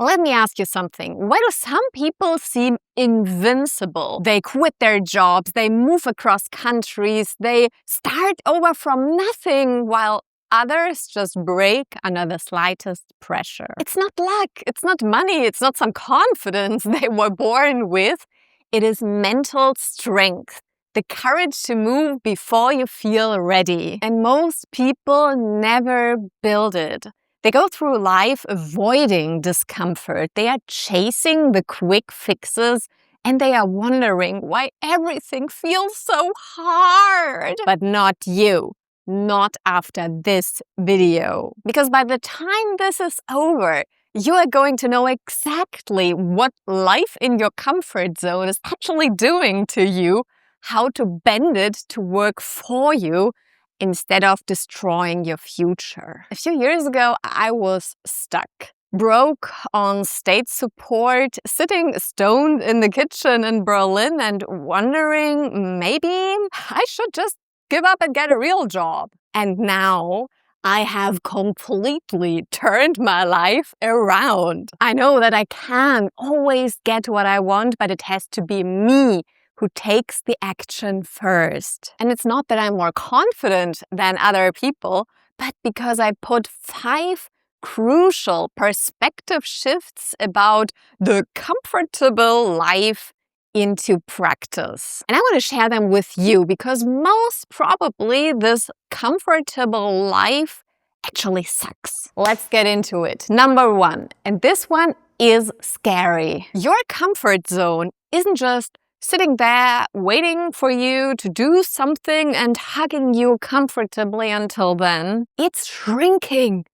Let me ask you something. Why do some people seem invincible? They quit their jobs, they move across countries, they start over from nothing, while others just break under the slightest pressure. It's not luck, it's not money, it's not some confidence they were born with. It is mental strength. The courage to move before you feel ready. And most people never build it. They go through life avoiding discomfort. They are chasing the quick fixes and they are wondering why everything feels so hard. But not you. Not after this video. Because by the time this is over, you are going to know exactly what life in your comfort zone is actually doing to you, how to bend it to work for you instead of destroying your future. A few years ago, I was stuck, broke on state support, sitting stoned in the kitchen in Berlin and wondering maybe I should just give up and get a real job. And now I have completely turned my life around. I know that I can always get what I want, but it has to be me who takes the action first. And it's not that I'm more confident than other people, but because I put 5 crucial perspective shifts about the comfortable life into practice. And I want to share them with you because most probably this comfortable life actually sucks. Let's get into it. Number 1, and this one is scary. Your comfort zone isn't just sitting there waiting for you to do something and hugging you comfortably until then. It's shrinking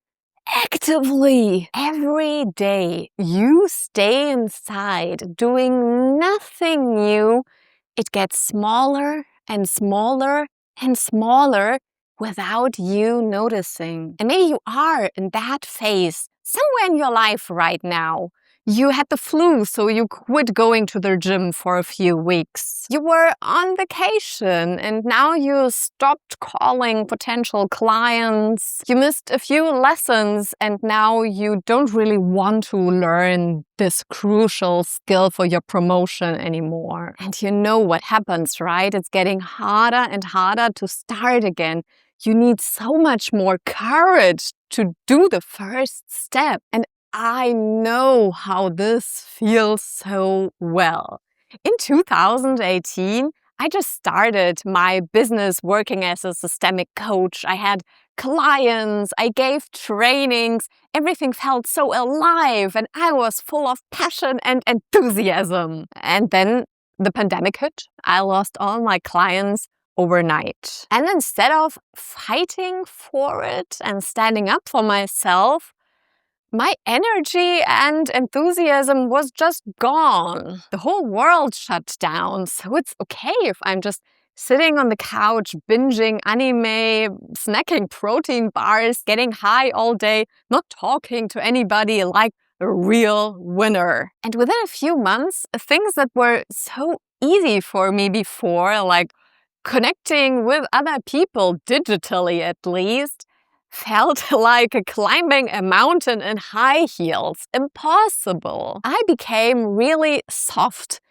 actively. Every day you stay inside doing nothing new, it gets smaller and smaller and smaller without you noticing. And maybe you are in that phase somewhere in your life right now. You had the flu, so you quit going to the gym for a few weeks. You were on vacation and now you stopped calling potential clients. You missed a few lessons and now you don't really want to learn this crucial skill for your promotion anymore. And you know what happens, right? It's getting harder and harder to start again. You need so much more courage to do the first step. And I know how this feels so well. In 2018, I just started my business working as a systemic coach. I had clients, I gave trainings, everything felt so alive and I was full of passion and enthusiasm. And then the pandemic hit. I lost all my clients overnight. And instead of fighting for it and standing up for myself, my energy and enthusiasm was just gone. The whole world shut down, so it's okay if I'm just sitting on the couch, binging anime, snacking protein bars, getting high all day, not talking to anybody like a real winner. And within a few months, things that were so easy for me before, like connecting with other people digitally at least, felt like climbing a mountain in high heels. Impossible. I became really soft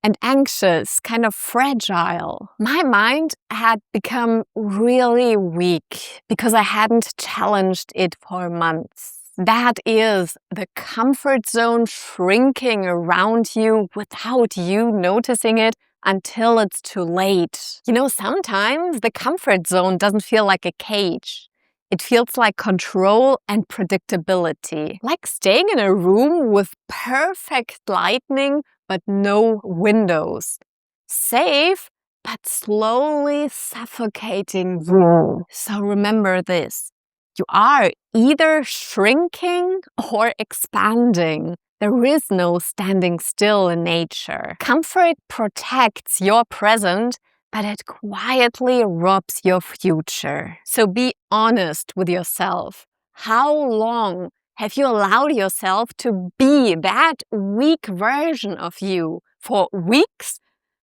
and anxious, kind of fragile. My mind had become really weak because I hadn't challenged it for months. That is the comfort zone shrinking around you without you noticing it until it's too late. You know, sometimes the comfort zone doesn't feel like a cage. It feels like control and predictability, like staying in a room with perfect lighting but no windows. Safe, but slowly suffocating you. So remember this, you are either shrinking or expanding. There is no standing still in nature. Comfort protects your present, but it quietly robs your future. So be honest with yourself. How long have you allowed yourself to be that weak version of you? For weeks,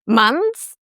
months,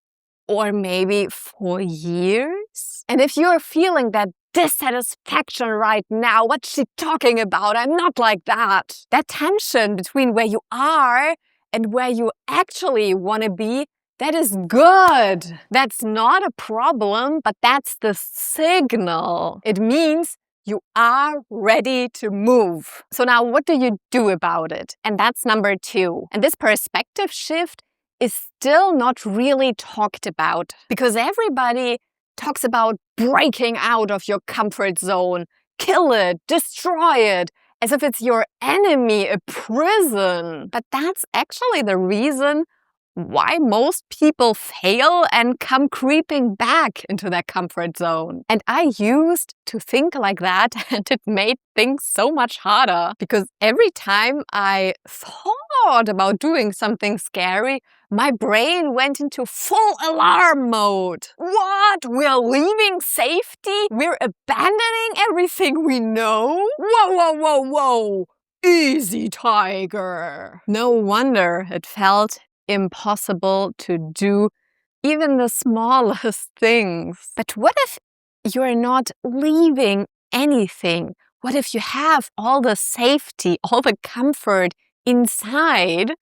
or maybe for years? And if you're feeling that dissatisfaction right now. What's she talking about? I'm not like that. That tension between where you are and where you actually want to be, that is good. That's not a problem, but that's the signal. It means you are ready to move. So now what do you do about it? And that's number 2. And this perspective shift is still not really talked about because everybody talks about breaking out of your comfort zone, kill it, destroy it, as if it's your enemy, a prison. But that's actually the reason why most people fail and come creeping back into their comfort zone. And I used to think like that, and it made things so much harder because every time I thought about doing something scary, my brain went into full alarm mode. What? We're leaving safety? We're abandoning everything we know? Whoa, whoa, whoa, whoa! Easy, tiger! No wonder it felt impossible to do even the smallest things. But what if you're not leaving anything? What if you have all the safety, all the comfort inside,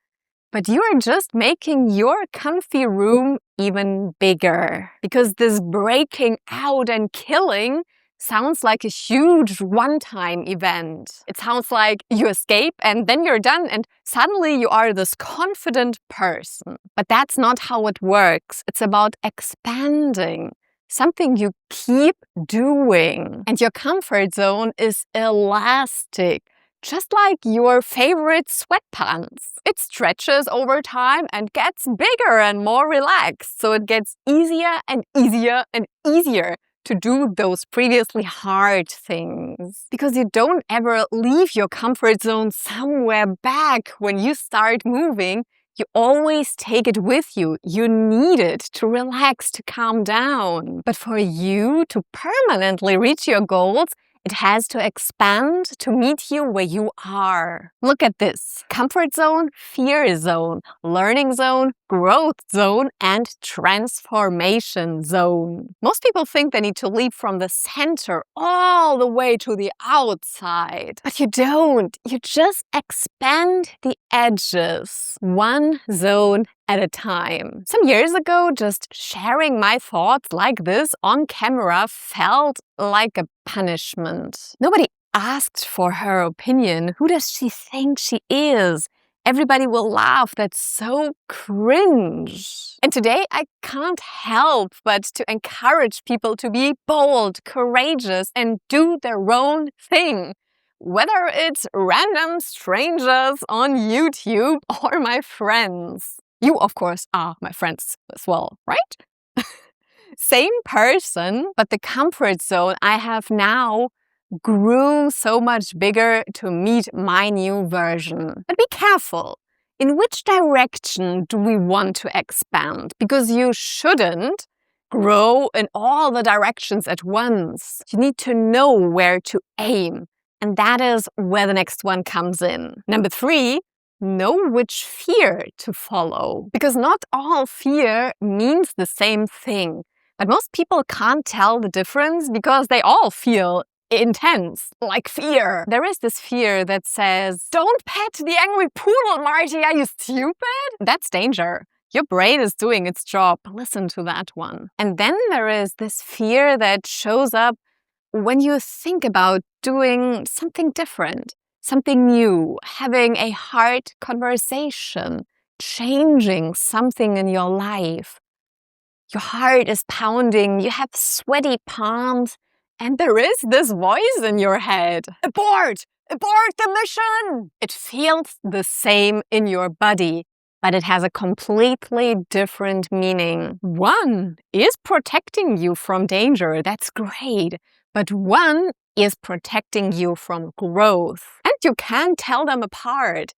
but you're just making your comfy room even bigger? Because this breaking out and killing sounds like a huge one-time event. It sounds like you escape and then you're done and suddenly you are this confident person. But that's not how it works. It's about expanding, something you keep doing. And your comfort zone is elastic, just like your favorite sweatpants. It stretches over time and gets bigger and more relaxed. So it gets easier and easier and easier to do those previously hard things. Because you don't ever leave your comfort zone somewhere back when you start moving. You always take it with you. You need it to relax, to calm down. But for you to permanently reach your goals, it has to expand to meet you where you are. Look at this. Comfort zone, fear zone, learning zone, growth zone, and transformation zone. Most people think they need to leap from the center all the way to the outside. But you don't. You just expand the edges, one zone at a time. Some years ago, just sharing my thoughts like this on camera felt like a punishment. Nobody asked for her opinion. Who does she think she is? Everybody will laugh. That's so cringe. And today I can't help but to encourage people to be bold, courageous, and do their own thing. Whether it's random strangers on YouTube or my friends. You, of course, are my friends as well, right? Same person, but the comfort zone I have now grew so much bigger to meet my new version. But be careful. In which direction do we want to expand? Because you shouldn't grow in all the directions at once. You need to know where to aim. And that is where the next one comes in. Number 3, know which fear to follow. Because not all fear means the same thing. But most people can't tell the difference because they all feel intense, like fear. There is this fear that says, don't pet the angry poodle, Marty, are you stupid? That's danger. Your brain is doing its job. Listen to that one. And then there is this fear that shows up when you think about doing something different, something new, having a hard conversation, changing something in your life. Your heart is pounding, you have sweaty palms, and there is this voice in your head. Abort! Abort the mission! It feels the same in your body, but it has a completely different meaning. One is protecting you from danger, that's great, but one is protecting you from growth. And you can't tell them apart.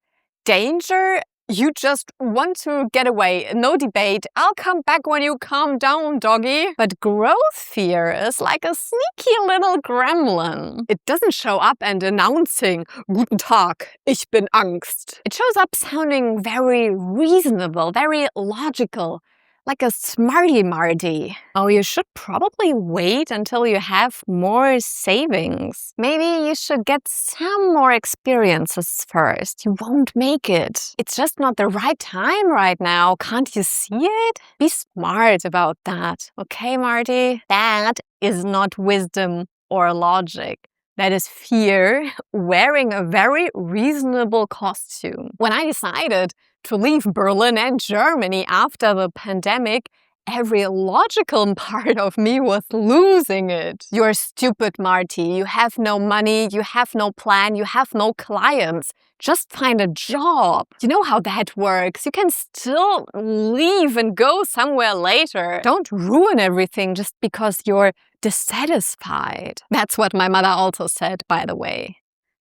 Danger, you just want to get away, no debate. I'll come back when you calm down, doggy. But growth fear is like a sneaky little gremlin. It doesn't show up and announcing, Guten Tag, ich bin Angst. It shows up sounding very reasonable, very logical. like a smarty Marty. Oh, you should probably wait until you have more savings. Maybe you should get some more experiences first. You won't make it. It's just not the right time right now. Can't you see it? Be smart about that. Okay, Marty? That is not wisdom or logic. That is fear wearing a very reasonable costume. When I decided to leave Berlin and Germany after the pandemic, every logical part of me was losing it. You're stupid, Marty. You have no money, you have no plan, you have no clients. Just find a job. You know how that works. You can still leave and go somewhere later. Don't ruin everything just because you're dissatisfied. That's what my mother also said, by the way.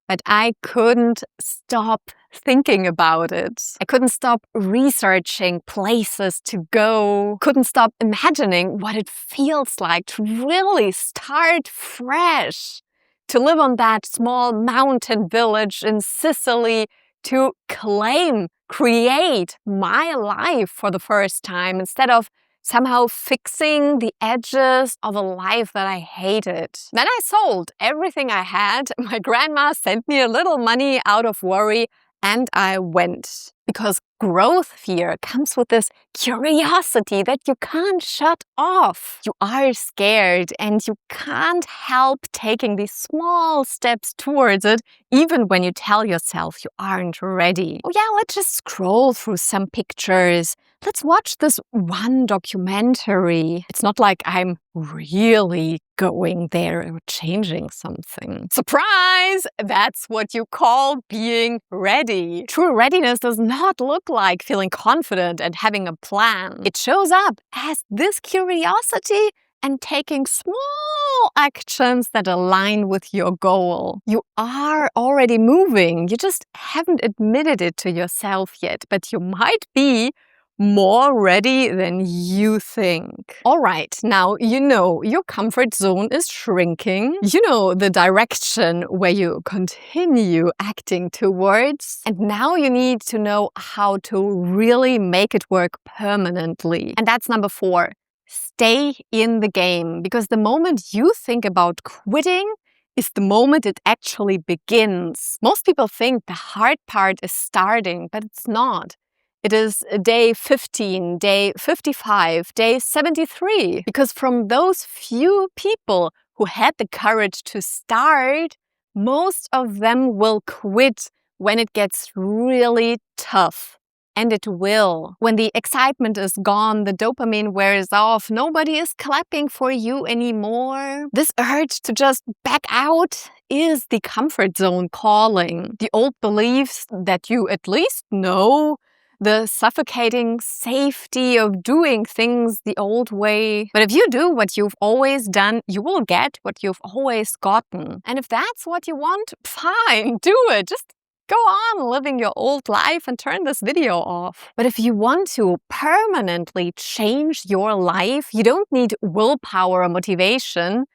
But I couldn't stop thinking about it. I couldn't stop researching places to go. Couldn't stop imagining what it feels like to really start fresh. To live on that small mountain village in Sicily, to create my life for the first time instead of somehow fixing the edges of a life that I hated. Then I sold everything I had. My grandma sent me a little money out of worry, and I went. Because growth fear comes with this curiosity that you can't shut off. You are scared and you can't help taking these small steps towards it, even when you tell yourself you aren't ready. Oh yeah, let's just scroll through some pictures. Let's watch this one documentary. It's not like I'm really going there or changing something. Surprise! That's what you call being ready. True readiness does not look like feeling confident and having a plan. It shows up as this curiosity and taking small actions that align with your goal. You are already moving. You just haven't admitted it to yourself yet, but you might be more ready than you think. All right, now you know your comfort zone is shrinking. You know the direction where you continue acting towards. And now you need to know how to really make it work permanently. And that's number 4. Stay in the game. Because the moment you think about quitting is the moment it actually begins. Most people think the hard part is starting, but it's not. It is day 15, day 55, day 73. Because from those few people who had the courage to start, most of them will quit when it gets really tough. And it will. When the excitement is gone, the dopamine wears off, nobody is clapping for you anymore. This urge to just back out is the comfort zone calling. The old beliefs that you at least know, the suffocating safety of doing things the old way. But if you do what you've always done, you will get what you've always gotten. And if that's what you want, fine, do it. Just go on living your old life and turn this video off. But if you want to permanently change your life, you don't need willpower or motivation,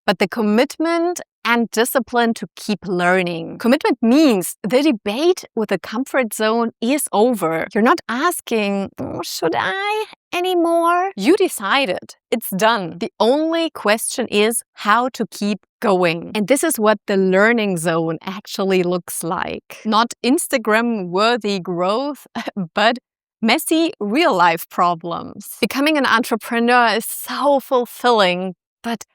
but the commitment and discipline to keep learning. Commitment means the debate with the comfort zone is over. You're not asking, should I anymore? You decided. It's done. The only question is how to keep going. And this is what the learning zone actually looks like. Not Instagram-worthy growth, but messy real-life problems. Becoming an entrepreneur is so fulfilling, but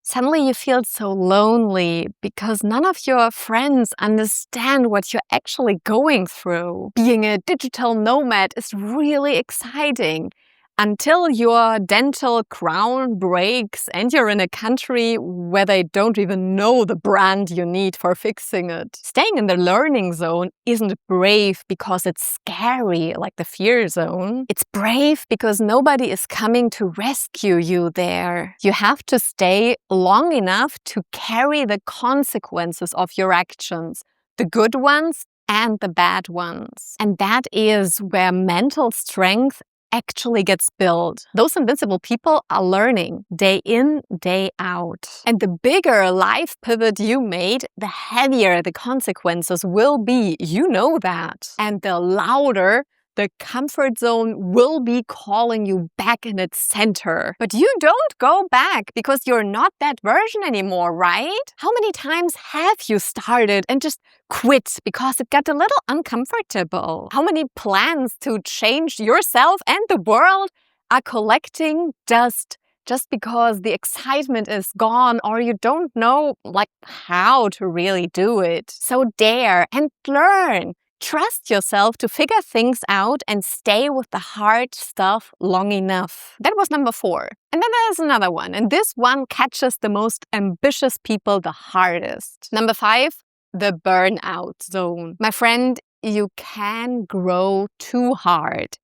suddenly you feel so lonely because none of your friends understand what you're actually going through. Being a digital nomad is really exciting until your dental crown breaks and you're in a country where they don't even know the brand you need for fixing it. Staying in the learning zone isn't brave because it's scary, like the fear zone. It's brave because nobody is coming to rescue you there. You have to stay long enough to carry the consequences of your actions, the good ones and the bad ones. And that is where mental strength actually gets built. Those invincible people are learning day in, day out. And the bigger life pivot you made, the heavier the consequences will be. You know that. And the louder the comfort zone will be calling you back in its center. But you don't go back because you're not that version anymore, right? How many times have you started and just quit because it got a little uncomfortable? How many plans to change yourself and the world are collecting dust just because the excitement is gone or you don't know how to really do it? So dare and learn. Trust yourself to figure things out and stay with the hard stuff long enough. That was number 4. And then there's another one, and this one catches the most ambitious people the hardest. Number 5, the burnout zone. My friend, you can grow too hard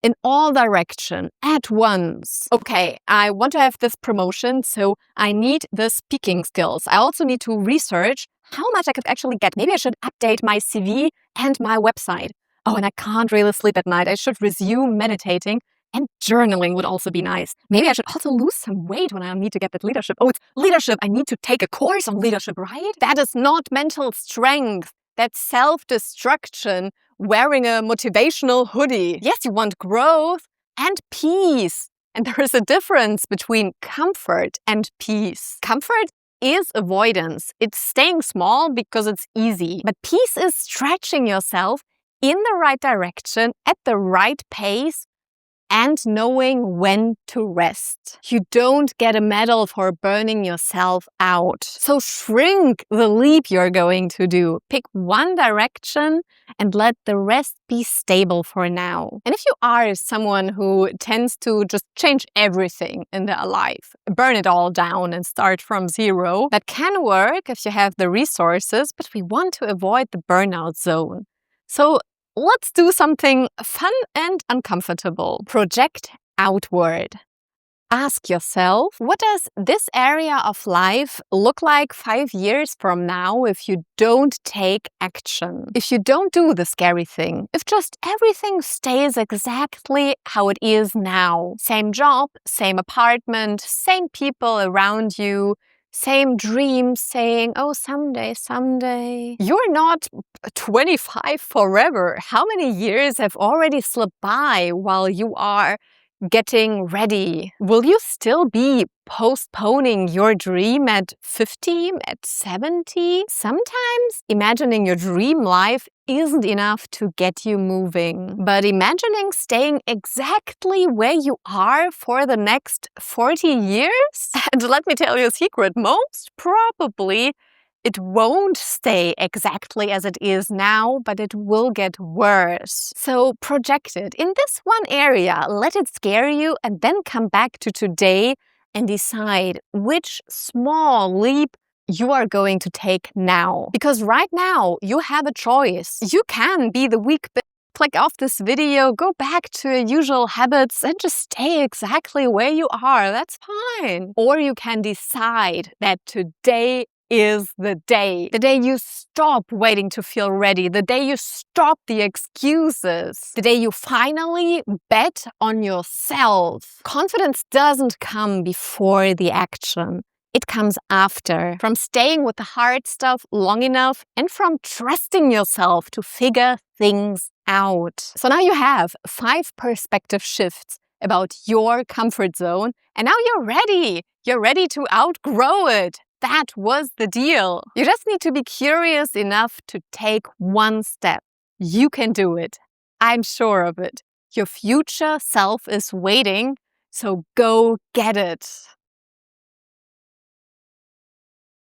in all direction at once. Okay, I want to have this promotion, so I need the speaking skills. I also need to research how much I could actually get. Maybe I should update my CV and my website. Oh, and I can't really sleep at night. I should resume meditating, and journaling would also be nice. Maybe I should also lose some weight when I need to get that leadership. Oh, it's leadership. I need to take a course on leadership, right? That is not mental strength. That's self-destruction, wearing a motivational hoodie. Yes, you want growth and peace. And there is a difference between comfort and peace. Comfort is avoidance. It's staying small because it's easy. But peace is stretching yourself in the right direction, at the right pace, and knowing when to rest. You don't get a medal for burning yourself out. So shrink the leap you're going to do. Pick one direction and let the rest be stable for now. And if you are someone who tends to just change everything in their life, burn it all down and start from zero, that can work if you have the resources, but we want to avoid the burnout zone. So let's do something fun and uncomfortable. Project outward. Ask yourself, what does this area of life look like 5 years from now if you don't take action? If you don't do the scary thing, if just everything stays exactly how it is now. Same job, same apartment, same people around you, same dreams saying, oh, someday. You're not 25 forever. How many years have already slipped by while you are getting ready? Will you still be postponing your dream at 50, at 70? Sometimes imagining your dream life isn't enough to get you moving. But imagining staying exactly where you are for the next 40 years? And let me tell you a secret, most probably it won't stay exactly as it is now, but it will get worse. So project it in this one area, let it scare you, and then come back to today and decide which small leap you are going to take now. Because right now you have a choice. You can be the weak bitch, click off this video, go back to your usual habits and just stay exactly where you are. That's fine. Or you can decide that today is the day you stop waiting to feel ready, the day you stop the excuses, the day you finally bet on yourself. Confidence doesn't come before the action. It comes after, from staying with the hard stuff long enough and from trusting yourself to figure things out. So now you have 5 perspective shifts about your comfort zone, and now you're ready. You're ready to outgrow it. That was the deal. You just need to be curious enough to take one step. You can do it. I'm sure of it. Your future self is waiting, so go get it.